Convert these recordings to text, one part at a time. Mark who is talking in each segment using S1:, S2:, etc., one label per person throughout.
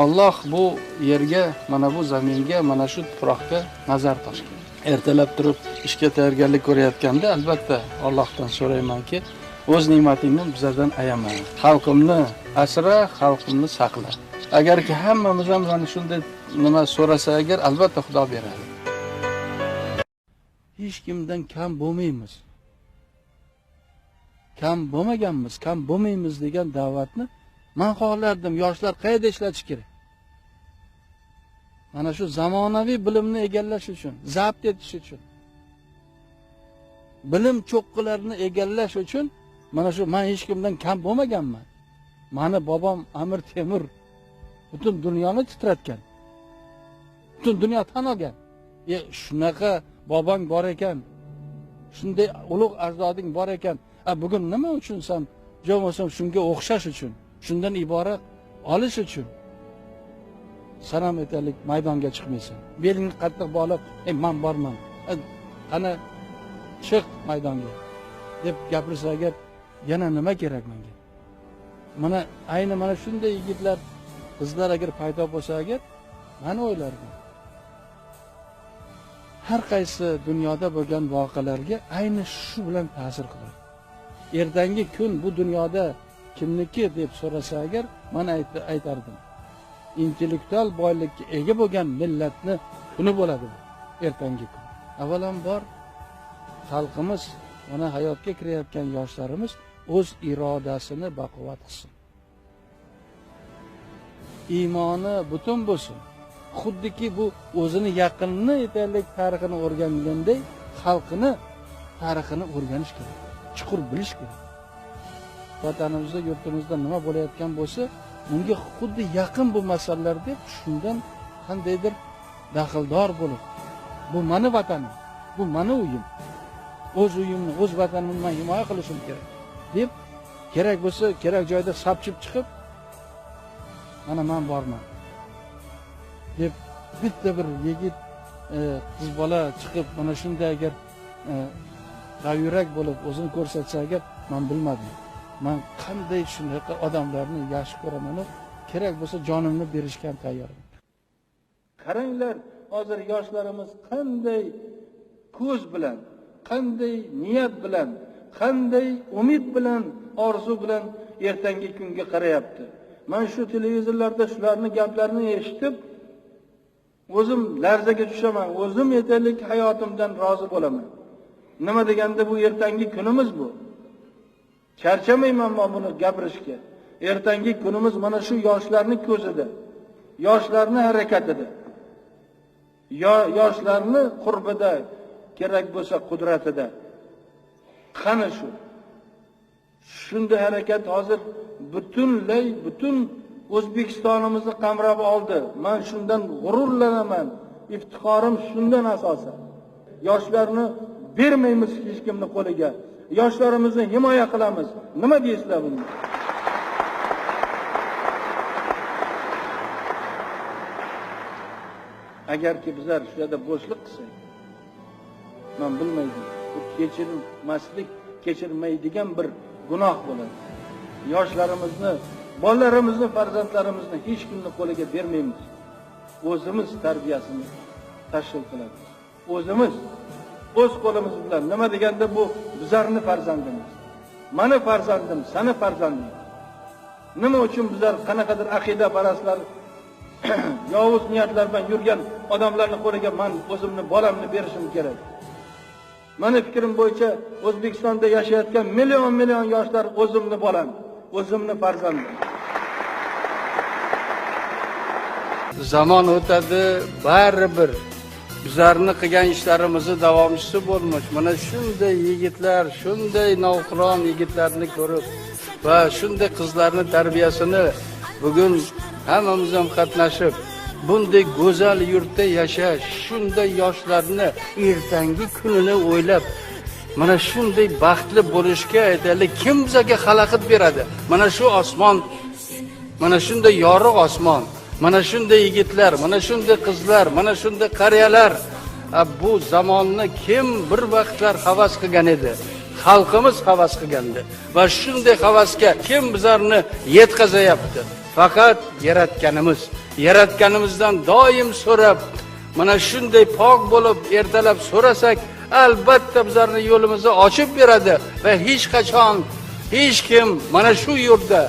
S1: Alloh bu yerga, mana bu zaminga, mana shu tuproqqa nazar tashlaydi. Ertalab turib ishga tayyorgarlik ko'rayotganda albatta Allohdan so'raymanki, o'z ne'matingni bizlardan ayama. Xalqimni asra, xalqimni saqla. Agarki hammamiz ham mana shunday nima so'rasa agar, albatta Xudo beradi. Hech kimdan kam bo'lmaymiz. Kam bo'lmaganmiz, kam bo'lmaymiz degan da'vatni men xohlardim yoshlar qayerda ishlatish kerak? Mana shu zamonaviy bilimni egallash uchun, zabt etish uchun, bilim cho'qqalarini egallash uchun mana shu men hech kimdan kam bo'lmaganman. Mani bobom Amir Temur butun dunyoni titratgan. Butun dunyo tan olgan. Shunaqa bobong bor ekan, shunday ulug' ajdoding bor ekan. Bugun nima uchun sen bo'lmasam shunga o'xshash uchun, shundan iborat olish uchun sanam etalik maydonga chiqmaysan. Belingni qattiq bog'lab, men borman. Qani chiq maydonga deb gapirsa agar, yana nima kerak menga? Mana ayni mana shunday yigitlar, qizlar agar paydo bo'lsa agar, men o'ylardim. Har qaysi dunyoda bo'lgan voqealarga ayni shu bilan ta'sir qiladi. Ertangi kun bu dunyoda kimniki deb so'rasa agar, men aytardim. Intellektual boylikka ega bo'lgan millatni kuni bo'ladi bu ertangi kun. Avvalambor xalqimiz, mana hayotga kirayotgan yoshlarimiz o'z irodasini baquvvat qilsin. Iymoni butun bo'lsin. Xuddiki bu o'zini yaqinni etalik tarixini o'rganganday, xalqini tarixini o'rganish kerak. Chuqur bilish kerak. Vatanimizda, yurtimizda nima bo'layotgan bo'lsa, bunga xuddi yaqin bu masalalar deb shundan qandaydir daxldor bo'lib, bu meni vatanim, bu meni uyim, o'z uyimni, o'z vatanimni men himoya qilishim kerak deb, kerak bo'lsa kerak joyda sapchib chiqib, mana men borman deb bitta bir yigit qiz bola chiqib mana shunday agar g'ayurak bo'lib o'zini ko'rsatsa agar, men bilmadim. Men qanday shunaqa odamlarni yaxshi ko'raman, kerak bo'lsa jonimni berishga tayyorman. Qaranglar, hozir yoshlarimiz qanday ko'z bilan, qanday niyat bilan, qanday umid bilan, orzu bilan ertangi kunga qarayapti. Men shu televizorlarda shularning gaplarini eshitib, o'zim larzaga tushaman, o'zim yetarlik hayotimdan rozi bo'laman. Nima deganda bu ertangi kunimiz bu. Charchamayman men buni gapirishga. Ertangi kunimiz mana shu yoshlarning ko'zida, yoshlarning harakatida, yoshlarning qurbida, kerak bo'lsa qudratida. Qani shu. Shunday harakat hozir butun O'zbekistonimizni qamrab oldi. Men shundan g'ururlanaman. İftixorim shundan asosan. Yoshlarni bermaymiz hech kimning qo'liga. Yoshlarimizni himoya qilamiz. Nima deysizlar bunga? Agarki bizlar shu yerda bo'shliq qilsak, men bilmaydim. Bu kechirmaydigan bir gunoh bo'ladi. Yoshlarimizni, bolalarimizni, farzandlarimizni hech kimning qo'liga bermaymiz. O'zimiz tarbiyasini tashkil qilamiz. O'zimiz o'z qo'limiz bilan, nima deganda bu bizlarning farzandimiz. Meni farzandim, seni farzanding. Nima uchun bizlar qanaqadir aqida parastlar yovuz niyatlar bilan yurgan odamlarning qo'liga men o'zimni bolamni berishim kerak? Meni fikrim bo'yicha O'zbekistonda yashayotgan million yoshlar o'zimni bolam, o'zimni farzandim. Zaman o'tadi, baribir bizlarni qilgan ishlarimizni davomchisi bo'lmoq. Mana shunday yigitlar, shunday navqiron yigitlarni ko'rib va shunday qizlarni tarbiyasini bugun hammamiz ham qatnashib, bunday go'zal yurtda yashash, shunday yoshlarni ertangi kunini o'ylab, mana shunday baxtli bo'lishga aytaylik, kim bizga xalaqit beradi? Mana shu osmon, mana shunday yorug' osmon, mana shunday yigitlar, mana shunday qizlar, mana shunday qariyalar. Bu zamonni kim bir vaqtlar havas qilgan edi? Xalqimiz havas qilgandi. Va shunday havasga kim bizlarni yetkazayapti? Faqat yaratganimiz. yaratganimizdan doim so'rab, mana shunday pok bo'lib ertalab so'rasak, albatta bizlarning yo'limizni ochib beradi va hech qachon hech kim mana shu yurtda,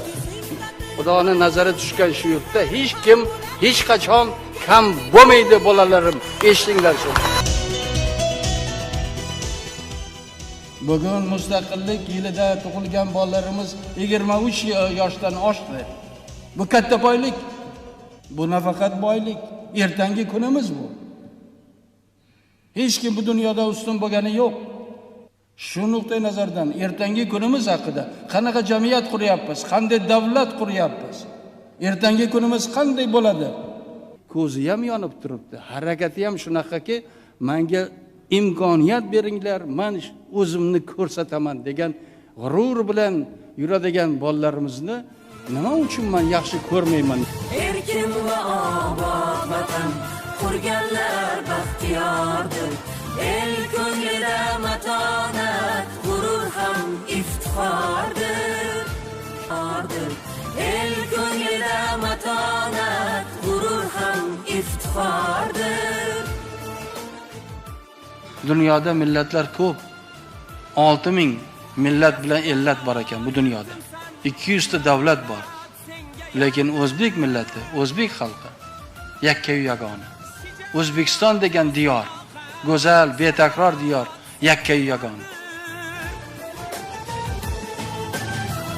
S1: Xudoning nazari tushgan shu yurtda hech kim hech qachon kam bo'lmaydi. Bolalarim, eshitinglar shu. Bugun mustaqillik yilida tug'ilgan bolalarimiz 23 yoshdan oshdi. Bu katta boylik. Bu nafaqat boylik, ertangi kunimiz bu. Hech kim bu dunyoda ustun bo'lgani yo'q. Shu nuqtai nazardan ertangi kunimiz haqida qanaqa jamiyat quryapmiz, qanday davlat quryapmiz, ertangi kunimiz qanday bo'ladi? Ko'zi ham yonib turibdi. Harakati ham shunaqaki, menga imkoniyat beringlar, men o'zimni ko'rsataman degan g'urur bilan yuradigan bolalarimizni nima uchun men yaxshi ko'rmayman?
S2: Erkin va obod vatan qurganlar baxtiyordir. El ko'nglida matonat, g'urur ham iftixordir. El ko'nglida matonat, g'urur ham iftixordir. Dunyoda millatlar ko'p. 6000 millat bilan ellat bor ekan bu dunyoda. 200 ta davlat bor. Lekin o'zbek millati, o'zbek xalqi yakka-yu yagona. O'zbekiston degan diyor, go'zal, betakror diyor, yakka-yu yagona.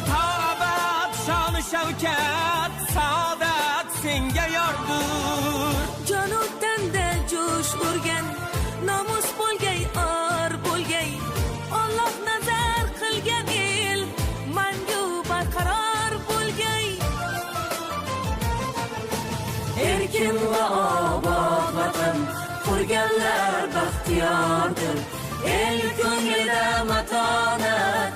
S3: Tabat, shon-u shavkat, saodat senga yordur.
S2: Jonotanda jo'sh urgan, nomus bo'lgay, or bo'lgay, Alloh nazar qilgan el, mangu barqaror bo'lgay. Erkin va obod vatan qurganlar baxtiyordir. El ko'nglida matonat,